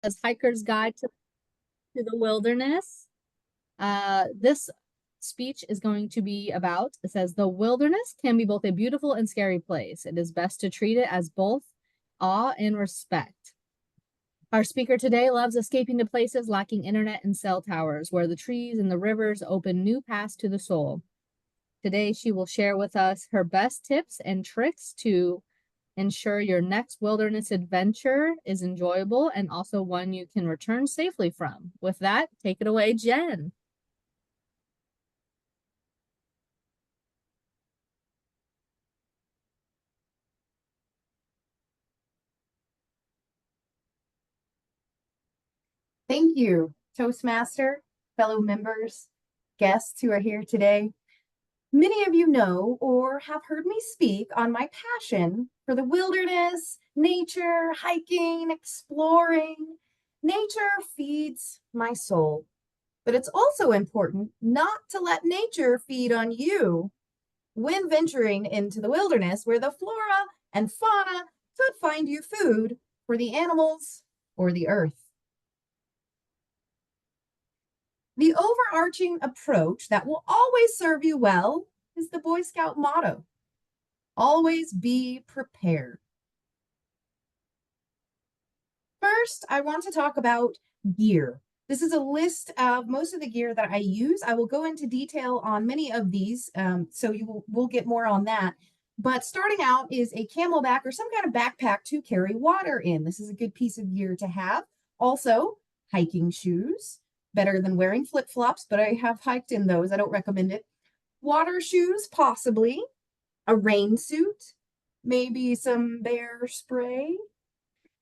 As Hiker's Guide to the Wilderness. This speech is going to be about, it says, the wilderness can be both a beautiful and scary place. It is best to treat it as both awe and respect. Our speaker today loves escaping to places lacking internet and cell towers, where the trees and the rivers open new paths to the soul. Today, she will share with us her best tips and tricks to ensure your next wilderness adventure is enjoyable and also one you can return safely from. With that, take it away, Jenn. Thank you, Toastmaster, fellow members, guests who are here today. Many of you know or have heard me speak on my passion for the wilderness, nature, hiking, exploring. Nature feeds my soul, but it's also important not to let nature feed on you when venturing into the wilderness where the flora and fauna could find you food for the animals or the earth. The overarching approach that will always serve you well is the Boy Scout motto: always be prepared. First, I want to talk about gear. This is a list of most of the gear that I use. I will go into detail on many of these, so we'll get more on that. But starting out is a camelback or some kind of backpack to carry water in. This is a good piece of gear to have. Also, hiking shoes, better than wearing flip-flops, but I have hiked in those. I don't recommend it. Water shoes, possibly. A rain suit, maybe some bear spray.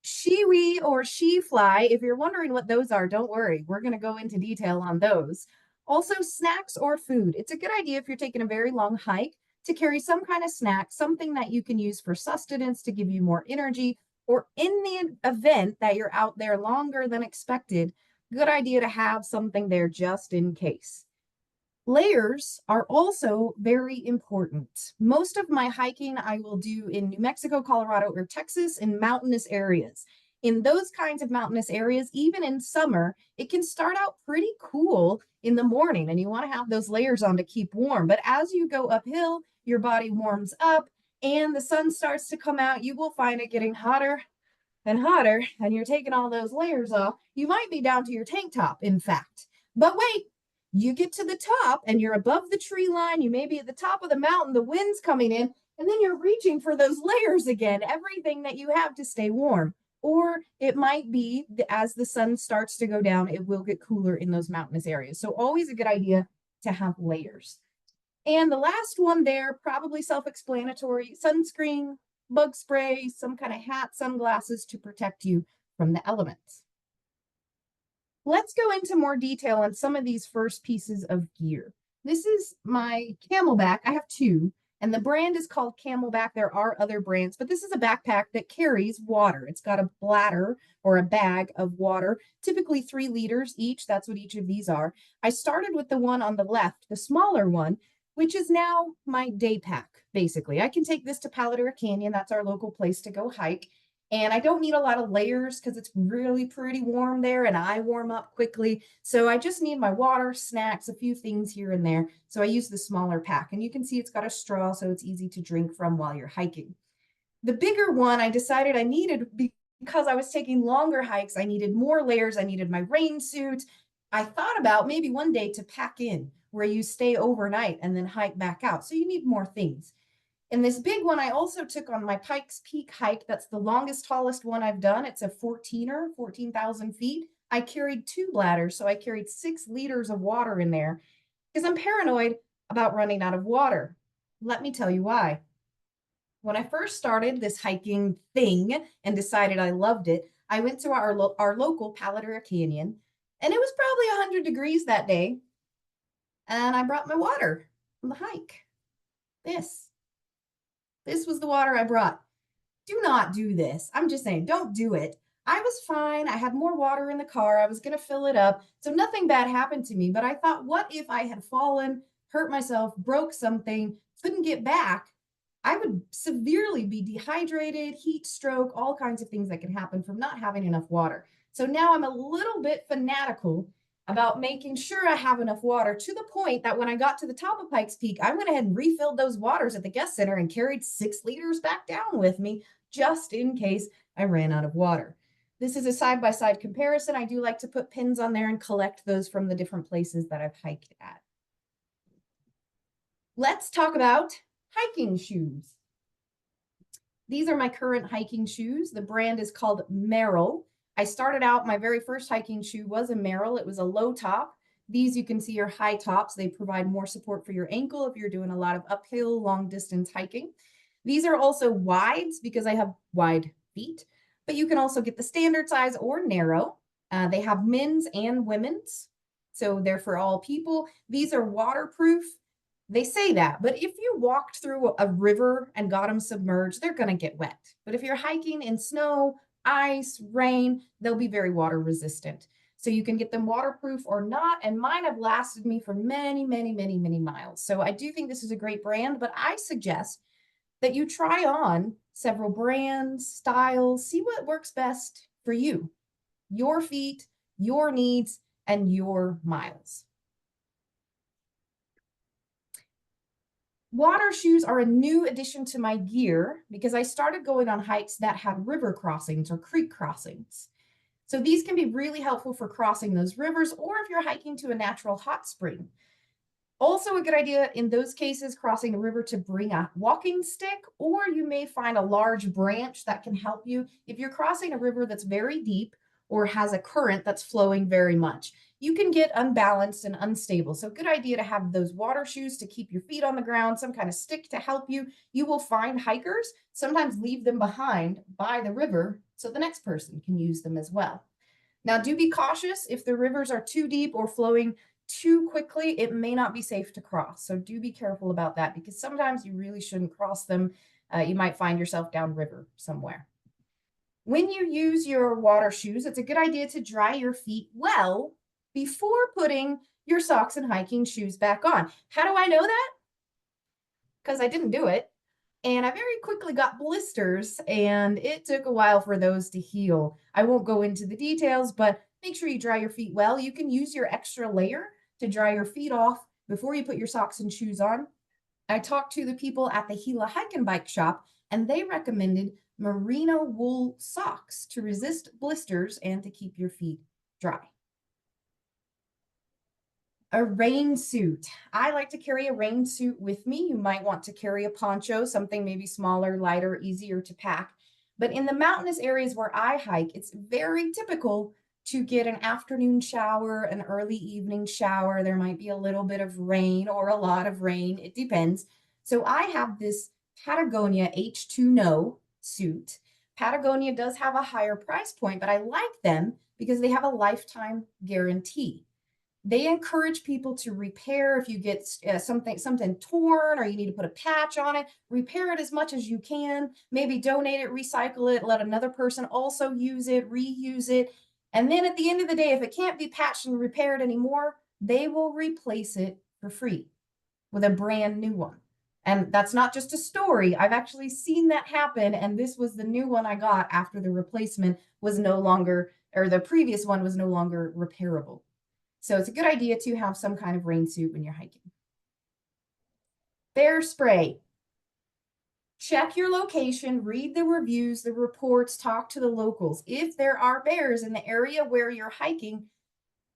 Shiwi or she fly, if you're wondering what those are, don't worry. We're going to go into detail on those. Also, snacks or food. It's a good idea if you're taking a very long hike to carry some kind of snack, something that you can use for sustenance to give you more energy, or in the event that you're out there longer than expected, good idea to have something there just in case. Layers are also very important. Most of my hiking I will do in New Mexico, Colorado, or Texas in mountainous areas. In those kinds of mountainous areas, even in summer, it can start out pretty cool in the morning and you want to have those layers on to keep warm. But as you go uphill, your body warms up and the sun starts to come out, you will find it getting hotter and hotter, and you're taking all those layers off. You might be down to your tank top, in fact. But wait, you get to the top and you're above the tree line. You may be at the top of the mountain, the wind's coming in, and then you're reaching for those layers again, everything that you have to stay warm. Or it might be as the sun starts to go down, it will get cooler in those mountainous areas. So, always a good idea to have layers. And the last one there, probably self explanatory: sunscreen, bug spray, some kind of hat, sunglasses to protect you from the elements. Let's go into more detail on some of these first pieces of gear. This is my camelback. I have two, and the brand is called Camelback. There are other brands, but this is a backpack that carries water. It's got a bladder or a bag of water, typically 3 liters each. That's what each of these are. I started with the one on the left, the smaller one, which is now my day pack, basically. I can take this to Paladura Canyon. That's our local place to go hike. And I don't need a lot of layers because it's really pretty warm there and I warm up quickly. So I just need my water, snacks, a few things here and there. So I use the smaller pack. And you can see it's got a straw, so it's easy to drink from while you're hiking. The bigger one I decided I needed because I was taking longer hikes. I needed more layers. I needed my rain suit. I thought about maybe one day to pack in where you stay overnight and then hike back out. So you need more things. And this big one I also took on my Pikes Peak hike. That's the longest, tallest one I've done. It's a 14er, 14,000 feet. I carried 2 bladders, so I carried 6 liters of water in there because I'm paranoid about running out of water. Let me tell you why. When I first started this hiking thing and decided I loved it, I went to our local Paladura Canyon, and it was probably 100 degrees that day. And I brought my water on the hike. This was the water I brought. Do not do this. I'm just saying, don't do it. I was fine. I had more water in the car. I was going to fill it up. So nothing bad happened to me. But I thought, what if I had fallen, hurt myself, broke something, couldn't get back? I would severely be dehydrated, heat stroke, all kinds of things that can happen from not having enough water. So now I'm a little bit fanatical about making sure I have enough water, to the point that when I got to the top of Pikes Peak, I went ahead and refilled those waters at the guest center and carried 6 liters back down with me just in case I ran out of water. This is a side-by-side comparison. I do like to put pins on there and collect those from the different places that I've hiked at. Let's talk about hiking shoes. These are my current hiking shoes. The brand is called Merrell. I started out, my very first hiking shoe was a Merrell. It was a low top. These you can see are high tops. They provide more support for your ankle if you're doing a lot of uphill, long distance hiking. These are also wides because I have wide feet, but you can also get the standard size or narrow. They have men's and women's, so they're for all people. These are waterproof. They say that, but if you walked through a river and got them submerged, they're going to get wet. But if you're hiking in snow, ice, rain, they'll be very water resistant. So you can get them waterproof or not. And mine have lasted me for many, many, many, many miles. So I do think this is a great brand, but I suggest that you try on several brands, styles, see what works best for you, your feet, your needs, and your miles. Water shoes are a new addition to my gear because I started going on hikes that had river crossings or creek crossings. So these can be really helpful for crossing those rivers, or if you're hiking to a natural hot spring. Also a good idea in those cases, crossing a river, to bring a walking stick, or you may find a large branch that can help you if you're crossing a river that's very deep or has a current that's flowing very much. You can get unbalanced and unstable. So good idea to have those water shoes to keep your feet on the ground, some kind of stick to help you. You will find hikers sometimes leave them behind by the river so the next person can use them as well. Now, do be cautious if the rivers are too deep or flowing too quickly. It may not be safe to cross. So do be careful about that, because sometimes you really shouldn't cross them. You might find yourself downriver somewhere. When you use your water shoes, it's a good idea to dry your feet well before putting your socks and hiking shoes back on. How do I know that? Because I didn't do it. And I very quickly got blisters, and it took a while for those to heal. I won't go into the details, but make sure you dry your feet well. You can use your extra layer to dry your feet off before you put your socks and shoes on. I talked to the people at the Gila Hike and Bike Shop, and they recommended merino wool socks to resist blisters and to keep your feet dry. A rain suit. I like to carry a rain suit with me. You might want to carry a poncho, something maybe smaller, lighter, easier to pack. But in the mountainous areas where I hike, it's very typical to get an afternoon shower, an early evening shower. There might be a little bit of rain or a lot of rain. It depends. So I have this Patagonia H2No suit. Patagonia does have a higher price point, but I like them because they have a lifetime guarantee. They encourage people to repair if you get something torn, or you need to put a patch on it. Repair it as much as you can. Maybe donate it, recycle it, let another person also use it, reuse it. And then at the end of the day, if it can't be patched and repaired anymore, they will replace it for free with a brand new one. And that's not just a story. I've actually seen that happen. And this was the new one I got after the replacement was no longer, or the previous one was no longer repairable. So it's a good idea to have some kind of rain suit when you're hiking. Bear spray. Check your location, read the reviews, the reports, talk to the locals. If there are bears in the area where you're hiking,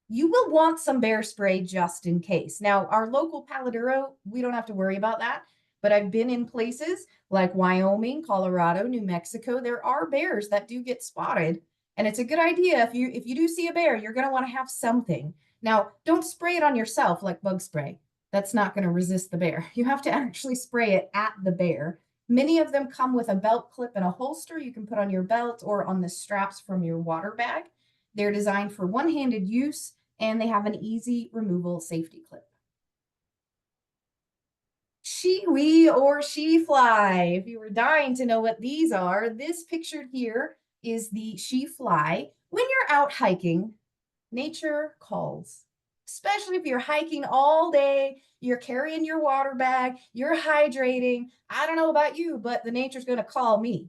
you will want some bear spray just in case. Now, our local Paladuro, we don't have to worry about that. But I've been in places like Wyoming, Colorado, New Mexico. There are bears that do get spotted. And it's a good idea, if you do see a bear, you're going to want to have something. Now, don't spray it on yourself like bug spray. That's not going to resist the bear. You have to actually spray it at the bear. Many of them come with a belt clip and a holster you can put on your belt or on the straps from your water bag. They're designed for one-handed use, and they have an easy removal safety clip. Shiwi or she fly. If you were dying to know what these are, this pictured here is the she fly. When you're out hiking, nature calls. Especially if you're hiking all day, you're carrying your water bag, you're hydrating. I don't know about you, but the nature's going to call me.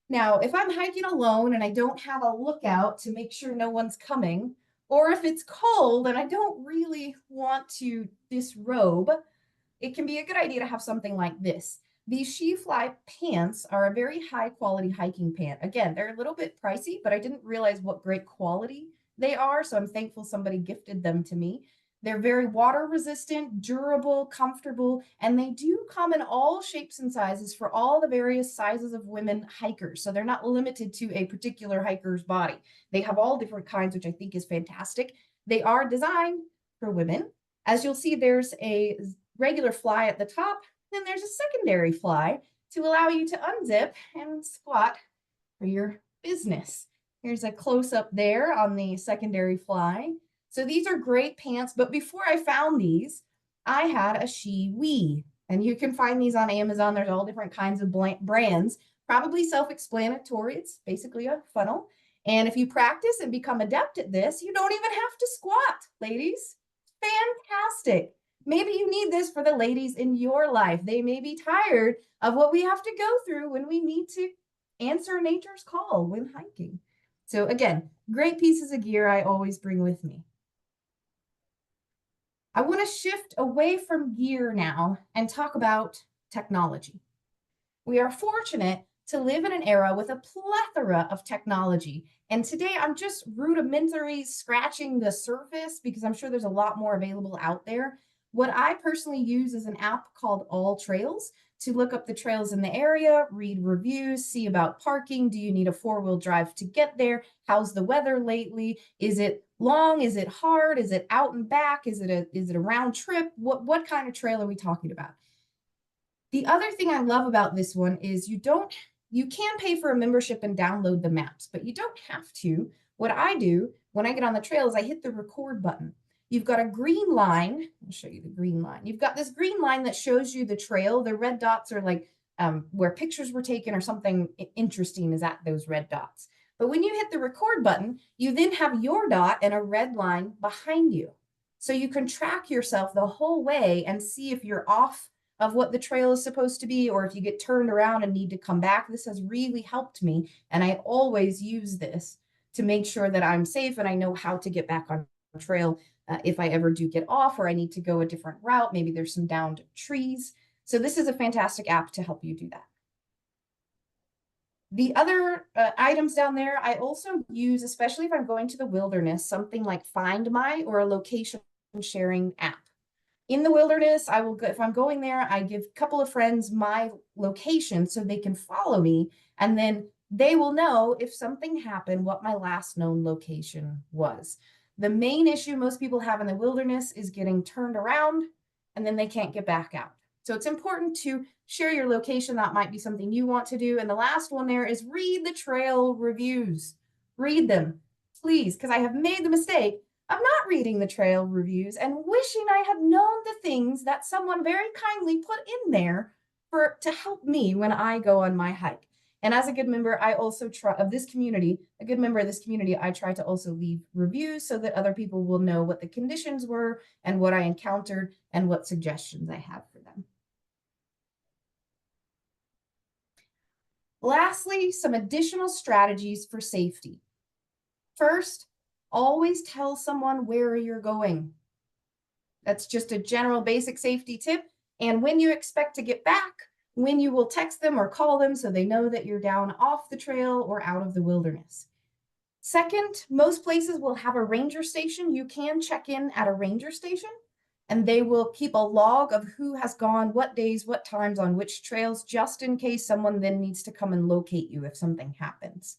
Now, if I'm hiking alone and I don't have a lookout to make sure no one's coming, or if it's cold and I don't really want to disrobe, it can be a good idea to have something like this. These She Fly pants are a very high quality hiking pant. Again, they're a little bit pricey, but I didn't realize what great quality they are. So I'm thankful somebody gifted them to me. They're very water resistant, durable, comfortable, and they do come in all shapes and sizes for all the various sizes of women hikers. So they're not limited to a particular hiker's body. They have all different kinds, which I think is fantastic. They are designed for women. As you'll see, there's a regular fly at the top, then there's a secondary fly to allow you to unzip and squat for your business. Here's a close up there on the secondary fly. So these are great pants, but before I found these, I had a She and you can find these on Amazon. There's all different kinds of brands, probably self-explanatory. It's basically a funnel. And if you practice and become adept at this, you don't even have to squat, ladies. Fantastic. Maybe you need this for the ladies in your life. They may be tired of what we have to go through when we need to answer nature's call when hiking. So again, great pieces of gear I always bring with me. I want to shift away from gear now and talk about technology. We are fortunate to live in an era with a plethora of technology. And today I'm just rudimentary scratching the surface because I'm sure there's a lot more available out there. What I personally use is an app called All Trails to look up the trails in the area, read reviews, see about parking. Do you need a 4-wheel drive to get there? How's the weather lately? Is it long? Is it hard? Is it out and back? Is it a round trip? What kind of trail are we talking about? The other thing I love about this one is you can pay for a membership and download the maps, but you don't have to. What I do when I get on the trail is I hit the record button. You've got a green line. I'll show you the green line. You've got this green line that shows you the trail. The red dots are like where pictures were taken or something interesting is at those red dots. But when you hit the record button, you then have your dot and a red line behind you. So you can track yourself the whole way and see if you're off of what the trail is supposed to be, or if you get turned around and need to come back. This has really helped me. And I always use this to make sure that I'm safe and I know how to get back on trail if I ever do get off or I need to go a different route. Maybe there's some downed trees. So this is a fantastic app to help you do that. The other items down there, I also use, especially if I'm going to the wilderness, something like Find My or a location sharing app. In the wilderness, I will go, if I'm going there, I give a couple of friends my location so they can follow me, and then they will know if something happened, what my last known location was. The main issue most people have in the wilderness is getting turned around and then they can't get back out. So it's important to share your location. That might be something you want to do. And the last one there is read the trail reviews. Read them, please, because I have made the mistake of not reading the trail reviews and wishing I had known the things that someone very kindly put in there to help me when I go on my hike. And as a good member, I also try of this community, a good member of this community, I try to also leave reviews so that other people will know what the conditions were and what I encountered and what suggestions I have for them. Lastly, some additional strategies for safety. First, always tell someone where you're going. That's just a general basic safety tip. And when you expect to get back, when you will text them or call them so they know that you're down off the trail or out of the wilderness. Second, most places will have a ranger station. You can check in at a ranger station and they will keep a log of who has gone, what days, what times on which trails, just in case someone then needs to come and locate you if something happens.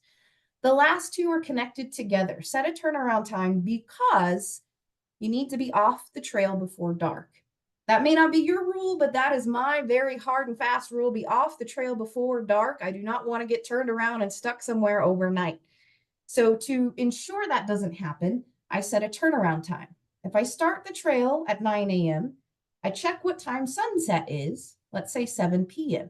The last two are connected together. Set a turnaround time because you need to be off the trail before dark. That may not be your rule, but that is my very hard and fast rule. Be off the trail before dark. I do not want to get turned around and stuck somewhere overnight. So to ensure that doesn't happen, I set a turnaround time. If I start the trail at 9 a.m., I check what time sunset is, let's say 7 p.m.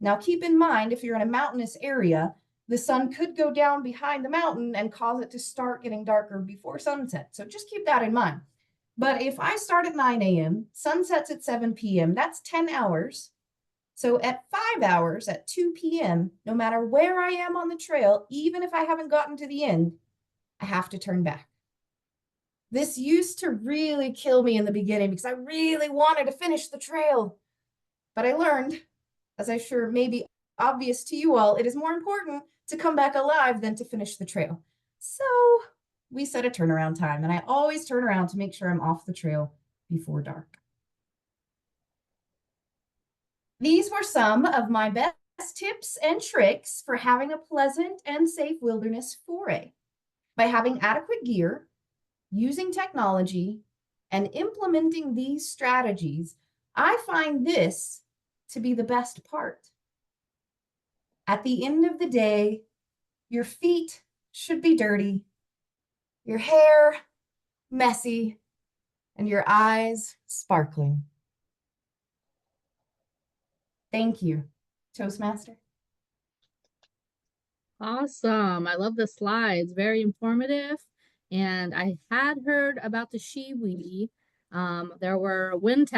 Now keep in mind, if you're in a mountainous area, the sun could go down behind the mountain and cause it to start getting darker before sunset. So just keep that in mind. But if I start at 9 a.m., sunsets at 7 p.m., that's 10 hours. So at 5 hours at 2 p.m., no matter where I am on the trail, even if I haven't gotten to the end, I have to turn back. This used to really kill me in the beginning because I really wanted to finish the trail. But I learned, as I sure may be obvious to you all, it is more important to come back alive than to finish the trail. So we set a turnaround time, and I always turn around to make sure I'm off the trail before dark. These were some of my best tips and tricks for having a pleasant and safe wilderness foray. By having adequate gear, using technology, and implementing these strategies, I find this to be the best part. At the end of the day, your feet should be dirty, your hair messy, and your eyes sparkling. Thank you, Toastmaster. Awesome. I love the slides. Very informative. And I had heard about the shiwi. There were wind